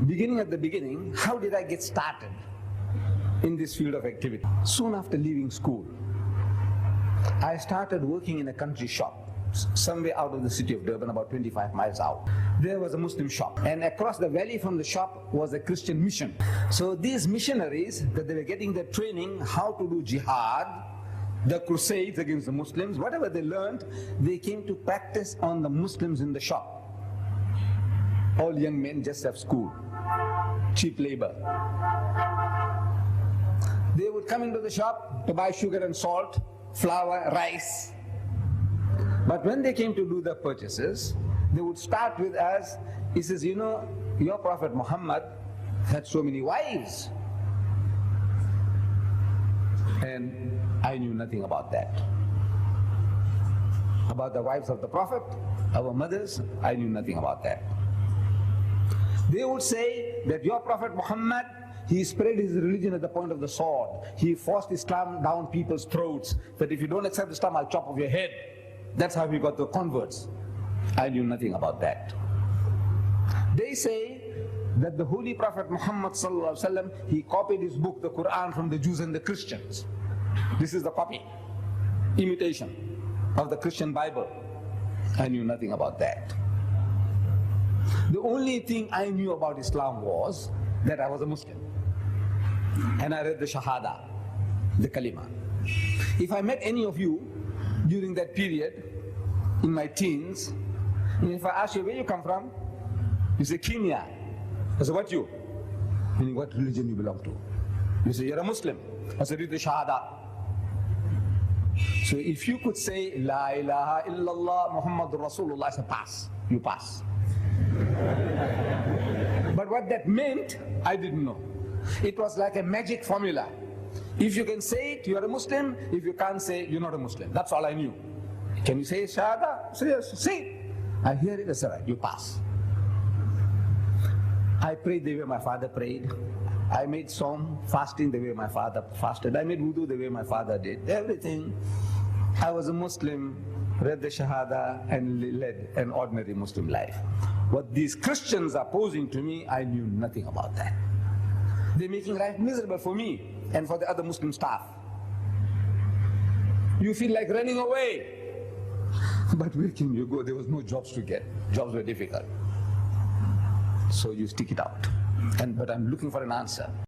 beginning at the beginning, how did I get started in this field of activity? Soon after leaving school, I started working in a country shop, somewhere out of the city of Durban, about 25 miles out. There was a Muslim shop, and across the valley from the shop was a Christian mission. So these missionaries, that they were getting their training how to do jihad, the crusades against the Muslims, whatever they learned, they came to practice on the Muslims in the shop. All young men just have school, cheap labor. They would come into the shop to buy sugar and salt, flour, rice. But when they came to do their purchases, they would start with us. He says, you know, your Prophet Muhammad had so many wives. And I knew nothing about that. About the wives of the Prophet, our mothers, I knew nothing about that. They would say that your Prophet Muhammad, he spread his religion at the point of the sword. He forced Islam down people's throats, that if you don't accept Islam, I'll chop off your head. That's how he got the converts. I knew nothing about that. They say that the Holy Prophet Muhammad sallallahu alaihi wasallam, he copied his book, the Quran, from the Jews and the Christians. This is the copy, imitation of the Christian Bible. I knew nothing about that. The only thing I knew about Islam was that I was a Muslim. And I read the Shahada, the Kalima. If I met any of you during that period, in my teens, and if I ask you where you come from, you say Kenya. I say, what you? Meaning what religion you belong to. You say, you're a Muslim. I say, read the Shahada. So if you could say, La ilaha illallah Muhammadur Rasulullah, I say, pass. You pass. But what that meant, I didn't know. It was like a magic formula. If you can say it, you are a Muslim. If you can't say it, you're not a Muslim. That's all I knew. Can you say Shahada? Say yes, say it. I hear it, that's right, you pass. I prayed the way my father prayed. I made Som, fasting the way my father fasted. I made wudu the way my father did. Everything. I was a Muslim, read the Shahada, and led an ordinary Muslim life. What these Christians are posing to me, I knew nothing about that. They're making life miserable for me and for the other Muslim staff. You feel like running away. But where can you go? There was no jobs to get. Jobs were difficult. So you stick it out. But I'm looking for an answer.